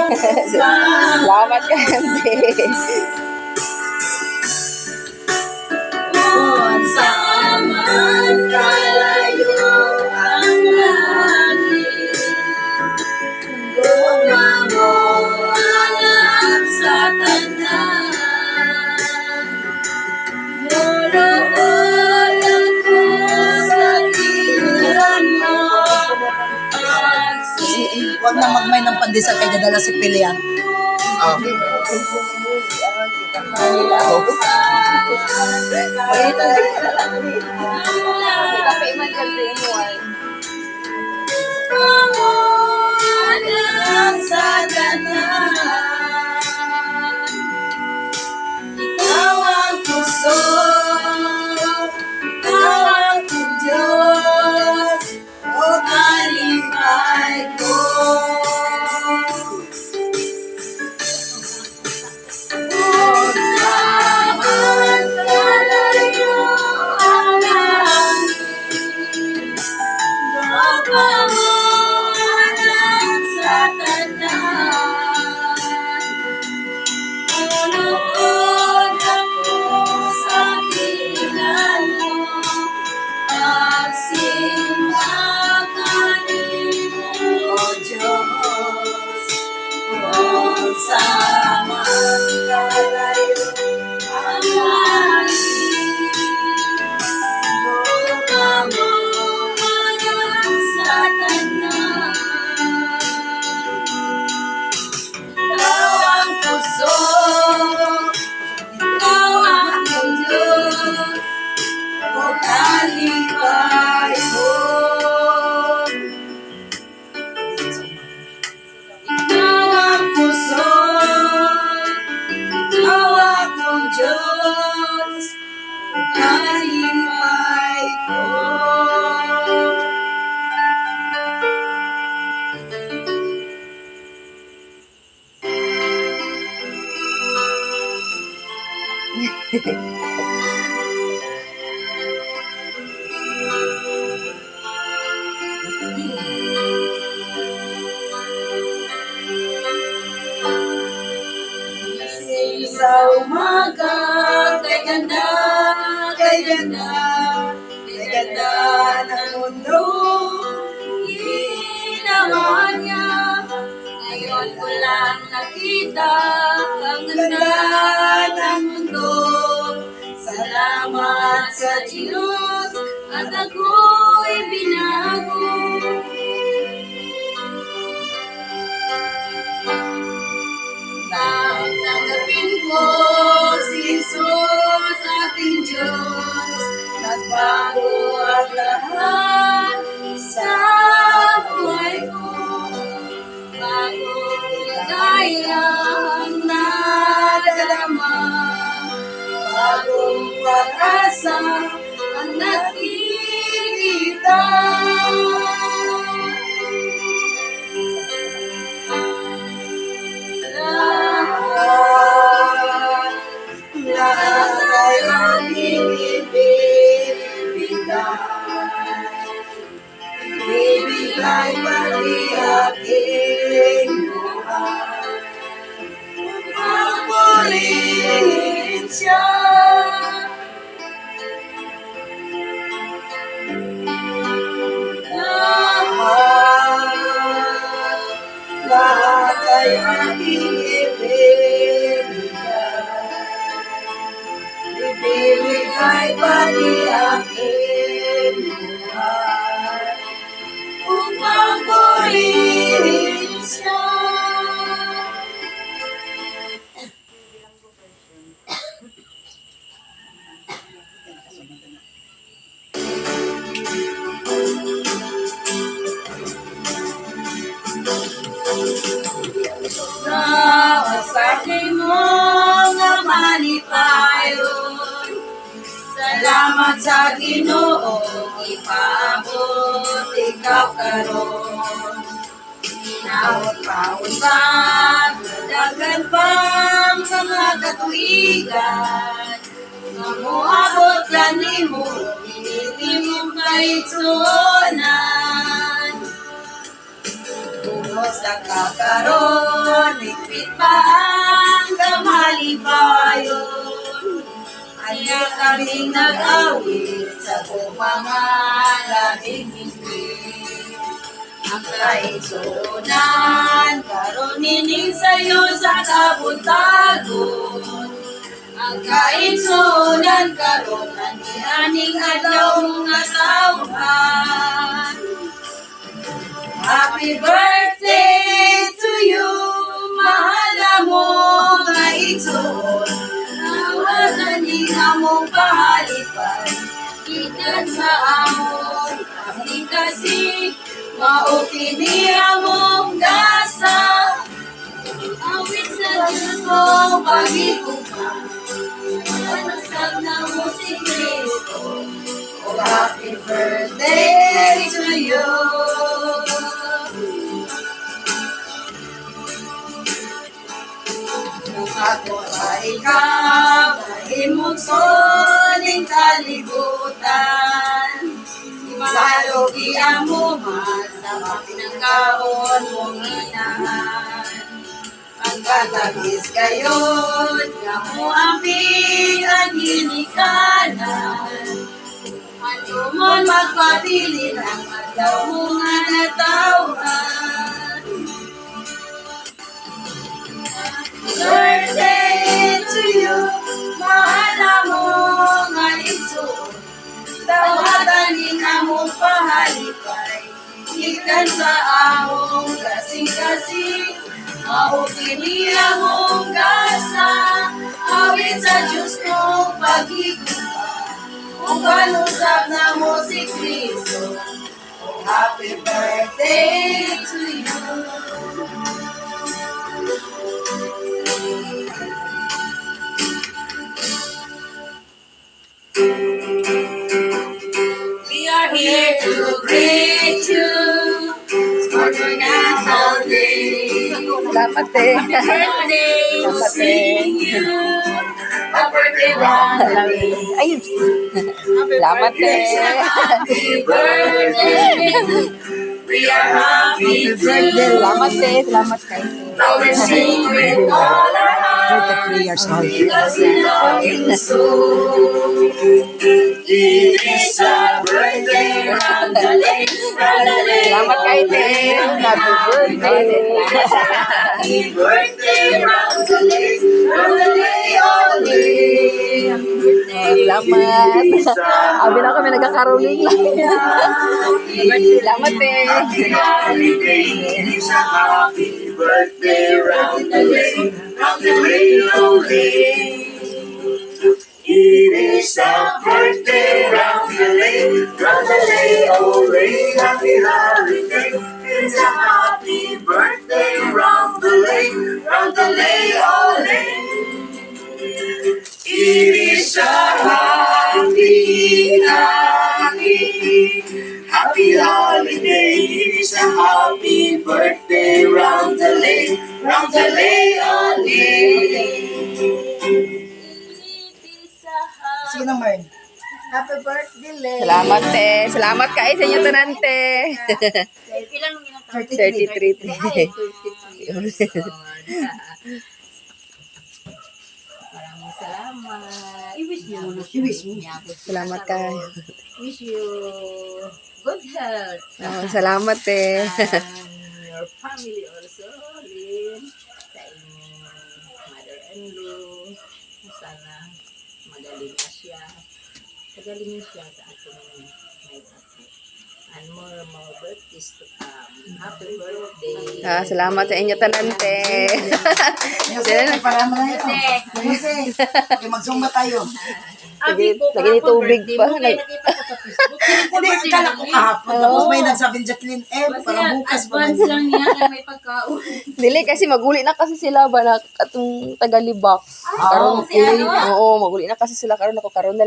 Salamat ka, Ante. Kung saan kalayo ang langit, gumamulat sa tanan. Muroon ako sa tiyan mo. Huwag na magmay ng pandesal kay dadala si Pilian. Sa tanan, ikaw ang puso, ikaw ang Diyos, o alipay ko. Kung saan kalayo ang langit, gumamulat sa tanan. Munood ako sa tiyan mo, at sinakanin mo, O Diyos. Kung saan kalayo ang langit, gumamulat sa tanan. Ikaw ang puso, ikaw ang Diyos, o kalipay ko. Ikaw ang puso, ikaw ang Diyos, o kalipay ko. Sa umaga, kay ganda, kay ganda, kay ganda ng mundo. Ginawa niya, ngayon ko lang nakita ang ganda ng mundo. Salamat sa Diyos at ako'y binago. Tanggapin ko si Jesus, ating Diyos. Nagbago ang lahat sa buhay ko. Bagong ligaya ang nadarama, bagong pag-asa ang nakikita. Lahat ay aking ibibigay pati aking buhay. Papurihin siya. Lahat ay aking ibibigay pati aking buhay upang purihin siya. Sa mo nga manipayon, salamat sa Ginoo, ipabot ikaw karon. Naot-pausan, daghan pang mga katuigan, nga moabot kanimo, inili mong kaigsunan. sa kakaroon, higpit pa ang kamalipayon. Kaya kaming nag-awit sa mga hindi. Ang kaigsunan, karon nining sayo sa kabuntagon. Ang kaigsunan, karon ani-aning adlaw nga tawhan. Happy birthday to you, mahal mo nga igsoon. Nawagan ni among pahalipan, ikan sa among kasi maukini among gasa. Awit sa Diyos mo pag-ikupan, manasag na mo si Kristo. Oh, happy birthday to you. Ako sa ikaw, mahimong soning kalibutan. Malugi ang mumas sa pinangkaon mong inahan. Ang katabis kayon, kamu ang ang hinikanan. Ano mo magpabili ng adlaw mo nga natawhan. Birthday to you, mahal mo nga igsoon. Tawatan din among pahalipay, ikan sa among kasing-kasing. Maukini among gasa, awit sa Diyos mong pag-ikupan. Kung palusap na mo si Kristo, oh, happy birthday to you. We are here to greet you. It's for your national day. Salamat eh. Happy birthday to Salamat sing you. Happy birthday, Ronald. Ayun. Salamat eh. Happy birthday. We are happy to Salamat eh. Salamat kayo. we sing with all our heart. 3 years old. Because we love you so. It is a birthday, round the lake, round the lake. Salamat kayo eh. Happy birthday. Happy birthday, round the lake, round the lake, all day. Salamat. Abi na kami nagkakaroling lang. Salamat eh. It's a happy birthday, round the lake, round the lake, all day. It is a birthday round the lake, oh lake, happy holiday. It's a happy birthday round the lake, oh lake. It is a happy holiday. It's a happy birthday round the lake, oh lake. Sino, Mern? Happy birthday, Len. Salamat eh. Salamat kayo sa inyo tanante. 33. Maraming salamat. I-wish niyo muna. I-wish mo. Salamat kayo. Wish you good health. Oh, salamat eh. And your family also, Lynn. Sa inyong mother-in-law. Sana magaling na siya. Magaling siya sa ating may ate. And more birthdays to come. Happy birthday. Salamat sa inyo tanante. Jose, para mo na ito. Jose, magsumba tayo. Lagi ni tubig pa. Nakita ko sa Facebook. Hindi, akala ko kahapon. Tapos may nagsabing Jacqueline, para bukas pa advance lang niya kaya may pagkaon. Dili kasi maguli na kasi sila ba na atong tagalibak. Karon si ano? oo, maguli na kasi sila karon ako karon na